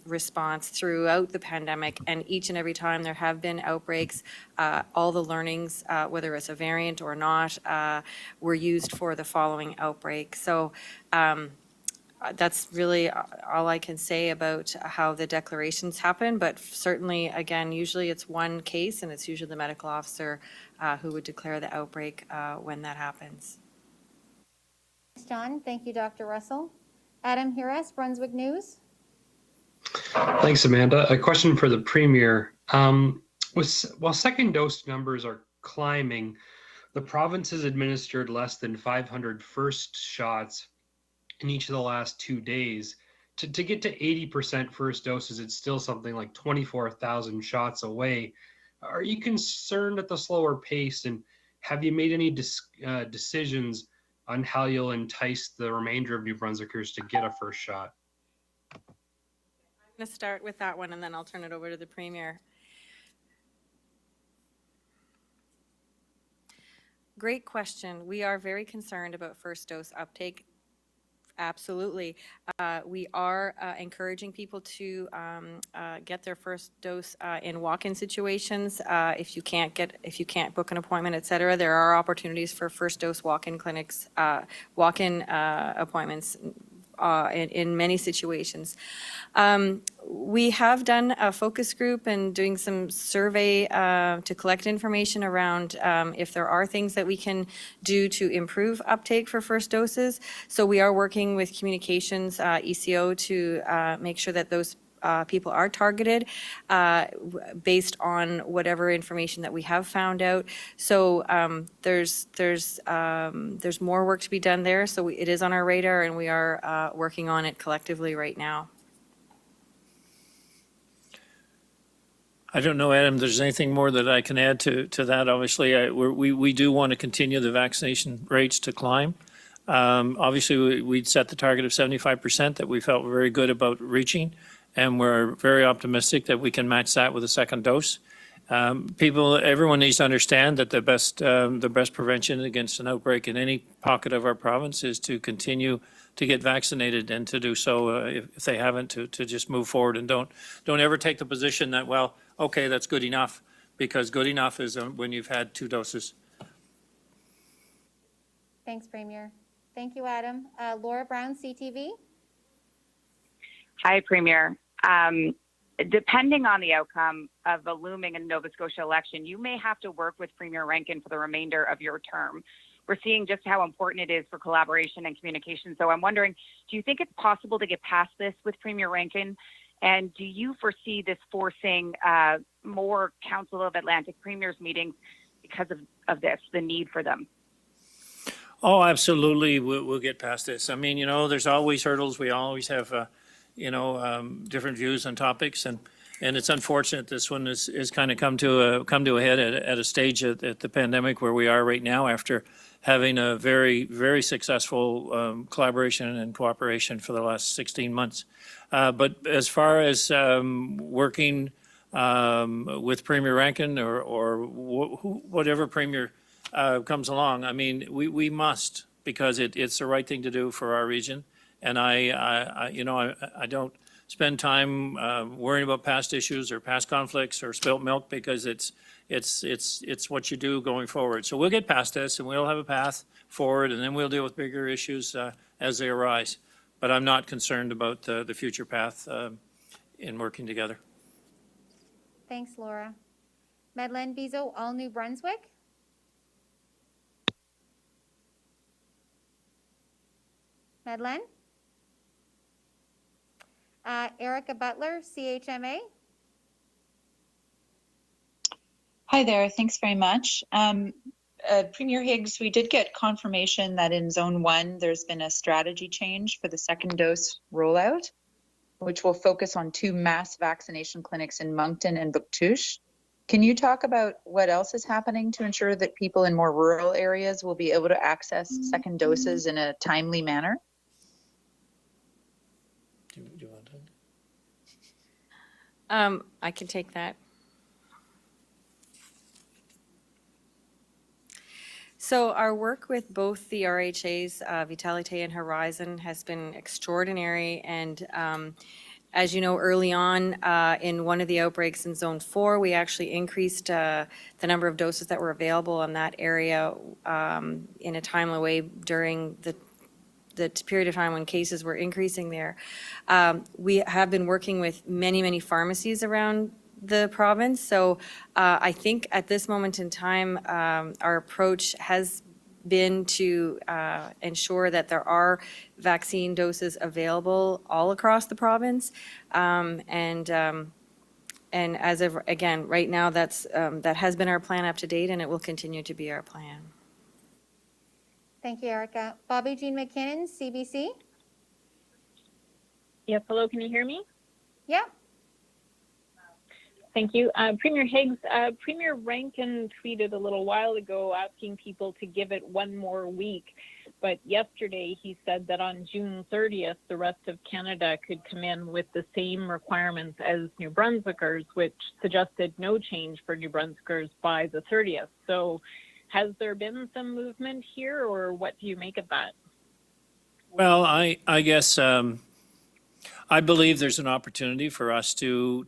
[SPEAKER 3] response throughout the pandemic. And each and every time there have been outbreaks, all the learnings, whether it's a variant or not, were used for the following outbreak. So that's really all I can say about how the declarations happen. But certainly, again, usually it's one case, and it's usually the medical officer who would declare the outbreak when that happens.
[SPEAKER 2] Thanks, John. Thank you, Dr. Russell. Adam Hires, Brunswick News.
[SPEAKER 12] Thanks, Amanda. A question for the Premier. While second dose numbers are climbing, the province has administered less than 500 first shots in each of the last 2 days. To get to 80% first doses, it's still something like 24,000 shots away. Are you concerned at the slower pace, and have you made any decisions on how you'll entice the remainder of New Brunswickers to get a first shot?
[SPEAKER 3] I'm going to start with that one, and then I'll turn it over to the Premier. Great question. We are very concerned about first dose uptake. Absolutely. We are encouraging people to get their first dose in walk-in situations. If you can't book an appointment, et cetera, there are opportunities for first dose walk-in clinics, walk-in appointments in many situations. We have done a focus group and doing some survey to collect information around if there are things that we can do to improve uptake for first doses. So we are working with communications, ECO, to make sure that those people are targeted based on whatever information that we have found out. So there's more work to be done there. So it is on our radar, and we are working on it collectively right now.
[SPEAKER 4] I don't know, Adam, if there's anything more that I can add to that. Obviously, we do want to continue the vaccination rates to climb. Obviously, we'd set the target of 75% that we felt very good about reaching, and we're very optimistic that we can match that with a second dose. Everyone needs to understand that the best prevention against an outbreak in any pocket of our province is to continue to get vaccinated, and to do so if they haven't, to just move forward, and don't ever take the position that, well, okay, that's good enough, because good enough is when you've had 2 doses.
[SPEAKER 2] Thanks, Premier. Thank you, Adam. Laura Brown, CTV.
[SPEAKER 13] Hi, Premier. Depending on the outcome of the looming Nova Scotia election, you may have to work with Premier Rankin for the remainder of your term. We're seeing just how important it is for collaboration and communication. So I'm wondering, do you think it's possible to get past this with Premier Rankin? And do you foresee this forcing more Council of Atlantic Premiers meetings because of this, the need for them?
[SPEAKER 4] Oh, absolutely. We'll get past this. I mean, there's always hurdles. We always have, different views on topics, and it's unfortunate this one is kind of come to a head at a stage at the pandemic where we are right now, after having a very, very successful collaboration and cooperation for the last 16 months. But as far as working with Premier Rankin or whatever Premier comes along, I mean, we must, because it's the right thing to do for our region. And I don't spend time worrying about past issues or past conflicts or spilt milk, because it's what you do going forward. So we'll get past this, and we'll have a path forward, and then we'll deal with bigger issues as they arise. But I'm not concerned about the future path in working together.
[SPEAKER 2] Thanks, Laura. Madeleine Bizot, All New Brunswick. Madeleine? Erica Butler, CHMA.
[SPEAKER 14] Hi there, thanks very much. Premier Higgs, we did get confirmation that in Zone 1, there's been a strategy change for the second dose rollout, which will focus on 2 mass vaccination clinics in Moncton and Bouctouche. Can you talk about what else is happening to ensure that people in more rural areas will be able to access second doses in a timely manner?
[SPEAKER 4] Do you want to?
[SPEAKER 3] I can take that. So our work with both the RHAs, Vitalité and Horizon, has been extraordinary. And as you know, early on in one of the outbreaks in Zone 4, we actually increased the number of doses that were available in that area in a timely way during the period of time when cases were increasing there. We have been working with many, many pharmacies around the province. So I think at this moment in time, our approach has been to ensure that there are vaccine doses available all across the province. And as of, again, right now, that has been our plan up to date, and it will continue to be our plan.
[SPEAKER 2] Thank you, Erica. Bobby Jean McKinnon, CBC.
[SPEAKER 15] Yes, hello, can you hear me?
[SPEAKER 2] Yeah.
[SPEAKER 15] Thank you. Premier Higgs, Premier Rankin tweeted a little while ago asking people to give it one more week, but yesterday he said that on June 30th, the rest of Canada could come in with the same requirements as New Brunswickers, which suggested no change for New Brunswickers by the 30th. So has there been some movement here, or what do you make of that?
[SPEAKER 4] Well, I guess I believe there's an opportunity for us to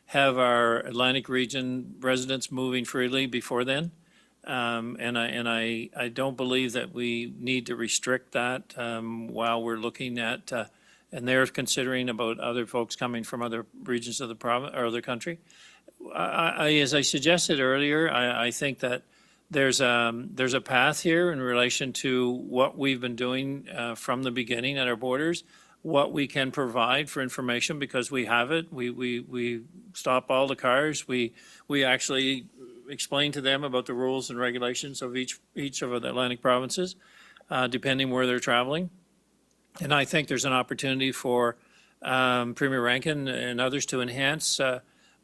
[SPEAKER 4] have our Atlantic region residents moving freely before then. And I don't believe that we need to restrict that while we're looking at, and they're considering about other folks coming from other regions of the province or other country. As I suggested earlier, I think that there's a path here in relation to what we've been doing from the beginning at our borders, what we can provide for information, because we have it. We stop all the cars. We actually explain to them about the rules and regulations of each of the Atlantic provinces, depending where they're traveling. And I think there's an opportunity for Premier Rankin and others to enhance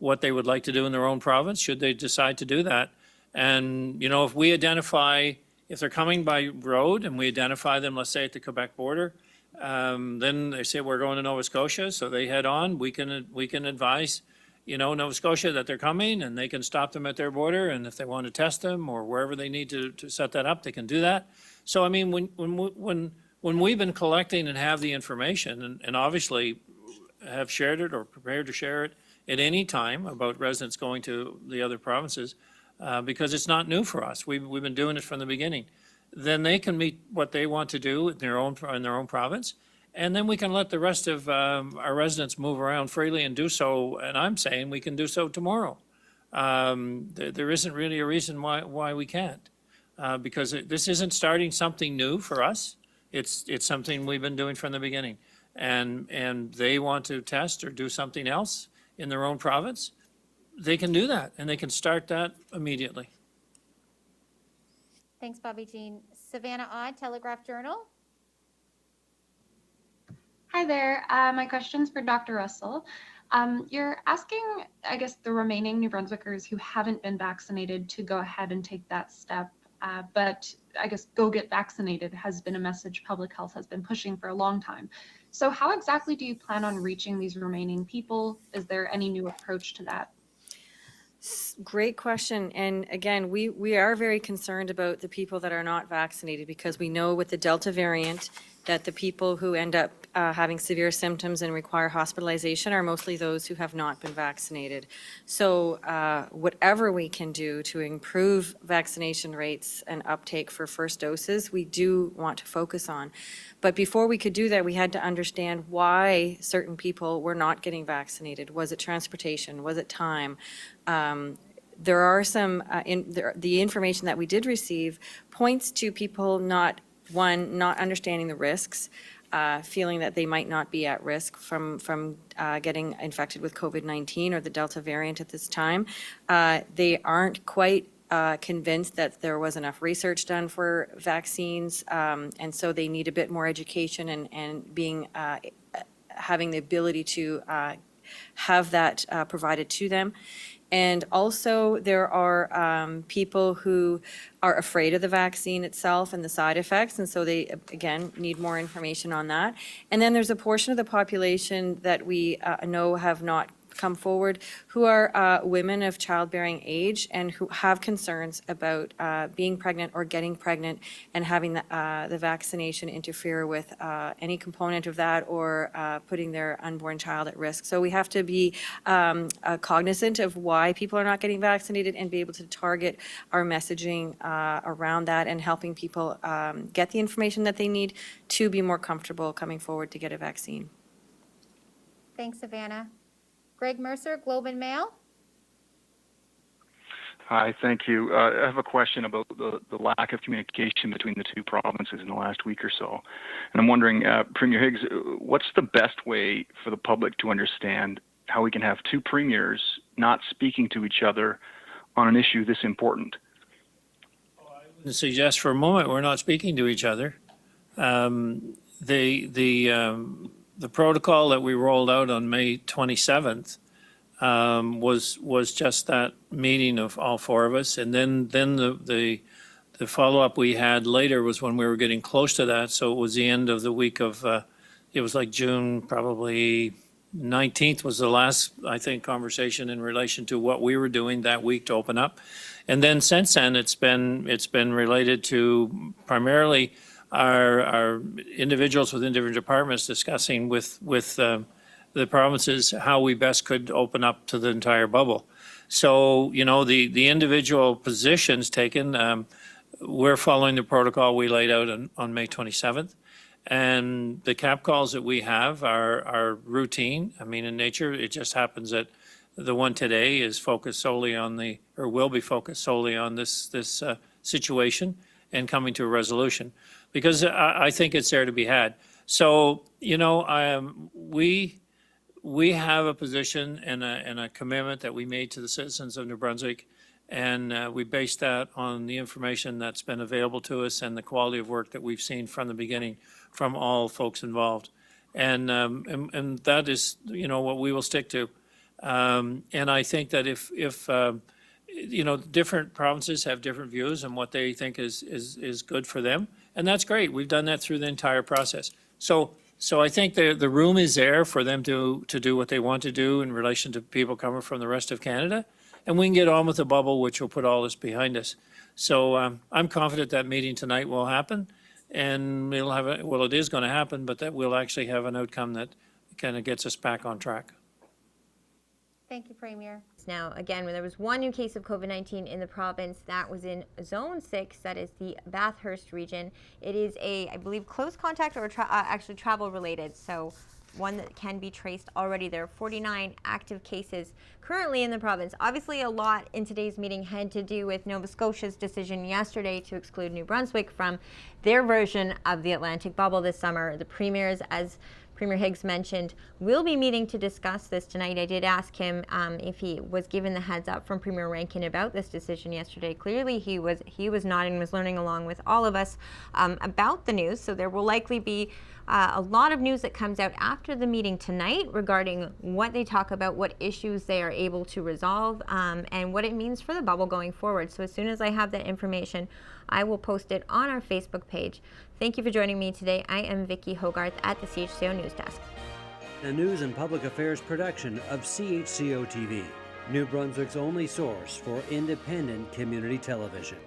[SPEAKER 4] what they would like to do in their own province, should they decide to do that. And, you know, if we identify, if they're coming by road and we identify them, let's say at the Quebec border, then they say we're going to Nova Scotia, so they head on. We can advise, you know, Nova Scotia that they're coming, and they can stop them at their border. And if they want to test them or wherever they need to set that up, they can do that. So I mean, when we've been collecting and have the information, and obviously have shared it or prepared to share it at any time about residents going to the other provinces, because it's not new for us. We've been doing it from the beginning. Then they can meet what they want to do in their own province, and then we can let the rest of our residents move around freely and do so. And I'm saying we can do so tomorrow. There isn't really a reason why we can't, because this isn't starting something new for us. It's something we've been doing from the beginning, and they want to test or do something else in their own province. They can do that, and they can start that immediately.
[SPEAKER 2] Thanks, Bobby Jean. Savannah Odd, Telegraph Journal.
[SPEAKER 16] Hi there. My question's for Dr. Russell. You're asking, I guess, the remaining New Brunswickers who haven't been vaccinated to go ahead and take that step. But I guess go get vaccinated has been a message public health has been pushing for a long time. So how exactly do you plan on reaching these remaining people? Is there any new approach to that?
[SPEAKER 3] Great question. And again, we are very concerned about the people that are not vaccinated, because we know with the Delta variant that the people who end up having severe symptoms and require hospitalization are mostly those who have not been vaccinated. So whatever we can do to improve vaccination rates and uptake for first doses, we do want to focus on. But before we could do that, we had to understand why certain people were not getting vaccinated. Was it transportation? Was it time? There are some, the information that we did receive points to people not understanding the risks, feeling that they might not be at risk from getting infected with COVID-19 or the Delta variant at this time. They aren't quite convinced that there was enough research done for vaccines, and so they need a bit more education and being having the ability to have that provided to them. And also, there are people who are afraid of the vaccine itself and the side effects, and so they, again, need more information on that. And then there's a portion of the population that we know have not come forward, who are women of childbearing age and who have concerns about being pregnant or getting pregnant and having the vaccination interfere with any component of that or putting their unborn child at risk. So we have to be cognizant of why people are not getting vaccinated and be able to target our messaging around that and helping people get the information that they need to be more comfortable coming forward to get a vaccine.
[SPEAKER 2] Thanks, Savannah. Greg Mercer, Globe and Mail.
[SPEAKER 17] Hi, thank you. I have a question about the lack of communication between the two provinces in the last week or so. And I'm wondering, Premier Higgs, what's the best way for the public to understand how we can have two premiers not speaking to each other on an issue this important?
[SPEAKER 4] I wouldn't suggest for a moment we're not speaking to each other. The protocol that we rolled out on May 27th was just that meeting of all four of us, and then the follow-up we had later was when we were getting close to that. So it was the end of the week of it was like June, probably 19th was the last, I think, conversation in relation to what we were doing that week to open up, and then since then it's been related to primarily our individuals within different departments discussing with the provinces how we best could open up to the entire bubble. So, you know, the individual positions taken, we're following the protocol we laid out on May 27th. And the cap calls that we have are routine. I mean, in nature, it just happens that the one today is focused solely on will be focused solely on this situation and coming to a resolution, because I think it's there to be had. So, you know, we have a position and a commitment that we made to the citizens of New Brunswick, and we based that on the information that's been available to us and the quality of work that we've seen from the beginning from all folks involved. And that is, you know, what we will stick to. And I think that if you know, different provinces have different views on what they think is good for them, and that's great. We've done that through the entire process. So I think the room is there for them to do what they want to do in relation to people coming from the rest of Canada, and we can get on with the bubble, which will put all this behind us. So I'm confident that meeting tonight will happen, and we'll have it is going to happen, but that we'll actually have an outcome that kind of gets us back on track.
[SPEAKER 2] Thank you, Premier.
[SPEAKER 1] Now, again, there was one new case of COVID-19 in the province that was in Zone 6, that is the Bathurst region. It is I believe, close contact or actually travel related, so one that can be traced already. There are 49 active cases currently in the province. Obviously, a lot in today's meeting had to do with Nova Scotia's decision yesterday to exclude New Brunswick from their version of the Atlantic bubble this summer. The premiers, as Premier Higgs mentioned, will be meeting to discuss this tonight. I did ask him if he was given the heads up from Premier Rankin about this decision yesterday. Clearly, he was nodding, was learning along with all of us about the news. So there will likely be a lot of news that comes out after the meeting tonight regarding what they talk about, what issues they are able to resolve, and what it means for the bubble going forward. So as soon as I have that information, I will post it on our Facebook page. Thank you for joining me today. I am Vicki Hogarth at the CHCO News Desk.
[SPEAKER 18] A news and public affairs production of CHCO-TV, New Brunswick's only source for independent community television.